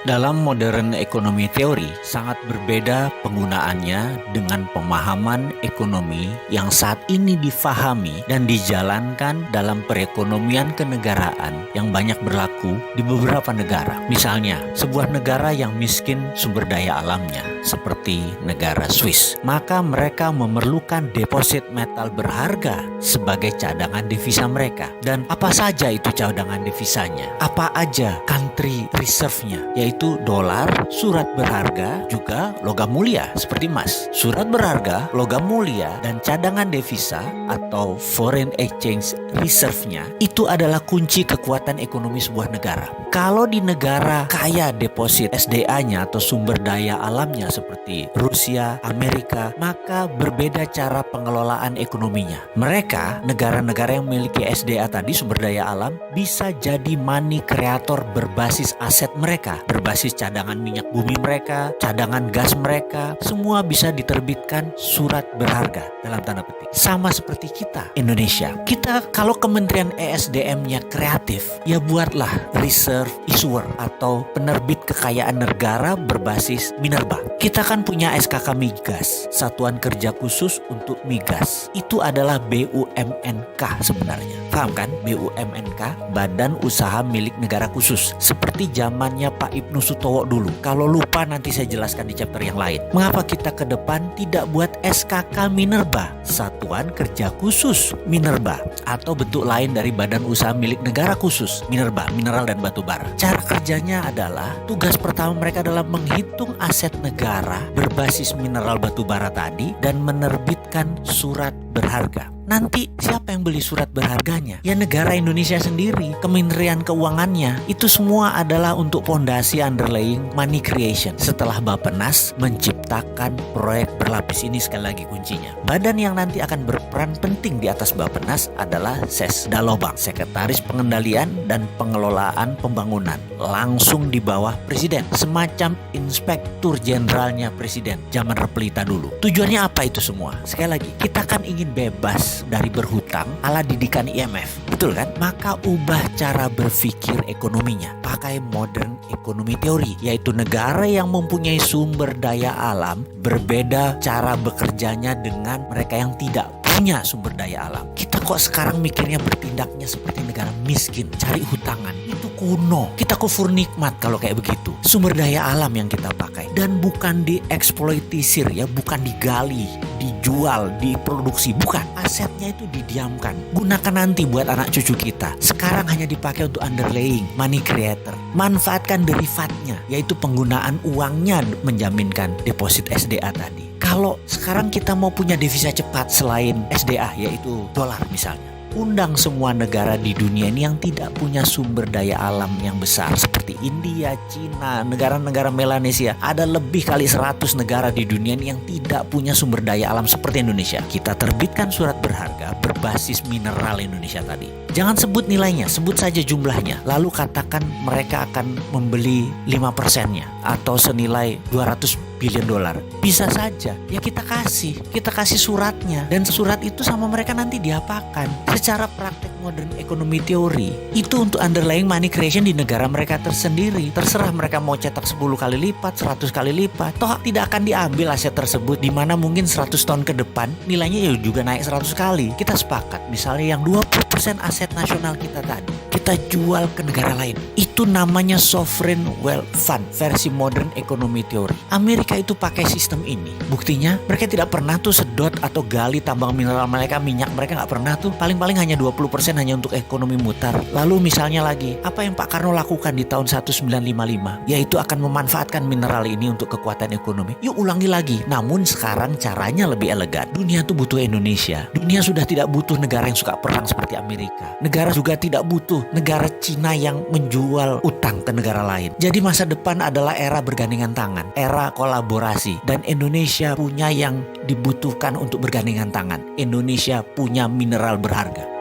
Dalam modern ekonomi teori, sangat berbeda penggunaannya dengan pemahaman ekonomi yang saat ini difahami dan dijalankan dalam perekonomian kenegaraan yang banyak berlaku di beberapa negara. Misalnya, sebuah negara yang miskin sumber daya alamnya, seperti negara Swiss, maka mereka memerlukan deposit metal berharga sebagai cadangan devisa mereka. Dan apa saja itu cadangan devisanya? Apa aja country reserve-nya? Yaitu dolar, surat berharga, juga logam mulia seperti emas. Surat berharga, logam mulia, dan cadangan devisa atau foreign exchange reserve-nya itu adalah kunci kekuatan ekonomi sebuah negara. Kalau di negara kaya deposit SDA-nya atau sumber daya alamnya seperti Rusia, Amerika, maka berbeda cara pengelolaan ekonominya. Mereka, negara-negara yang memiliki SDA tadi, sumber daya alam, bisa jadi money creator berbasis aset mereka, berbasis cadangan minyak bumi mereka, cadangan gas mereka, semua bisa diterbitkan surat berharga dalam tanda petik. Sama seperti kita, Indonesia. Kita kalau Kementerian ESDM-nya kreatif, ya buatlah reserve issuer atau penerbit kekayaan negara berbasis minerba. Kita kan punya SKK Migas, Satuan Kerja Khusus untuk Migas. Itu adalah BUMNK sebenarnya. Paham kan? BUMNK, Badan Usaha Milik Negara Khusus. Seperti zamannya Pak Ibnu Sutowo dulu. Kalau lupa nanti saya jelaskan di chapter yang lain. Mengapa kita ke depan tidak buat SKK Minerba, Satuan Kerja Khusus Minerba, atau bentuk lain dari Badan Usaha Milik Negara Khusus Minerba, mineral dan batu bara. Cara kerjanya adalah tugas pertama mereka adalah menghitung aset negara berbasis mineral batu bara tadi dan menerbitkan surat berharga. Nanti siapa yang beli surat berharganya? Ya negara Indonesia sendiri, Kementerian Keuangannya. Itu semua adalah untuk fondasi underlying money creation. Setelah Bappenas menciptakan proyek berlapis, ini sekali lagi kuncinya. Badan yang nanti akan berperan penting di atas Bappenas adalah Sesdalobang, Sekretaris Pengendalian dan Pengelolaan Pembangunan, langsung di bawah Presiden, semacam inspektur jenderalnya Presiden zaman Repelita dulu. Tujuannya apa itu semua? Sekali lagi, kita kan ingin bebas dari berhutang ala didikan IMF, betul kan? Maka ubah cara berpikir ekonominya, pakai modern ekonomi teori, yaitu negara yang mempunyai sumber daya alam berbeda cara bekerjanya dengan mereka yang tidak punya sumber daya alam. Kita kok sekarang mikirnya bertindaknya seperti negara miskin, cari hutangan. Itu kuno. Kita kufur nikmat kalau kayak begitu. Sumber daya alam yang kita pakai dan bukan dieksploitisir ya, bukan digali, dijual, diproduksi, bukan. Asetnya itu didiamkan. Gunakan nanti buat anak cucu kita. Sekarang hanya dipakai untuk underlying money creator. Manfaatkan derivatnya, yaitu penggunaan uangnya menjaminkan deposit SDA tadi. Kalau sekarang kita mau punya devisa cepat selain SDA, yaitu dolar misalnya, undang semua negara di dunia ini yang tidak punya sumber daya alam yang besar seperti India, Cina, negara-negara Melanesia. Ada lebih kali 100 negara di dunia ini yang tidak punya sumber daya alam seperti Indonesia. Kita terbitkan surat berharga berbasis mineral Indonesia tadi. Jangan sebut nilainya, sebut saja jumlahnya. Lalu katakan mereka akan membeli 5%-nya atau senilai 200 billion dolar. Bisa saja, ya kita kasih suratnya, dan surat itu sama mereka nanti diapakan. Secara praktek modern ekonomi teori, itu untuk underlying money creation di negara mereka tersendiri. Terserah mereka mau cetak 10 kali lipat, 100 kali lipat, toh tidak akan diambil aset tersebut, di mana mungkin 100 tahun ke depan nilainya ya juga naik 100 kali. Kita sepakat, misalnya yang 20% aset nasional kita tadi, kita jual ke negara lain. Itu namanya sovereign wealth fund versi modern ekonomi teori. Amerika itu pakai sistem ini. Buktinya mereka tidak pernah tuh sedot atau gali tambang mineral mereka, minyak mereka nggak pernah tuh. Paling-paling hanya 20% hanya untuk ekonomi mutar. Lalu misalnya lagi, apa yang Pak Karno lakukan di tahun 1955? Yaitu akan memanfaatkan mineral ini untuk kekuatan ekonomi. Yuk ulangi lagi. Namun sekarang caranya lebih elegan. Dunia tuh butuh Indonesia. Dunia sudah tidak butuh negara yang suka perang seperti Amerika. Negara juga tidak butuh negara Cina yang menjual utang ke negara lain. Jadi masa depan adalah era bergandengan tangan, era kolaborasi, dan Indonesia punya yang dibutuhkan untuk bergandengan tangan. Indonesia punya mineral berharga.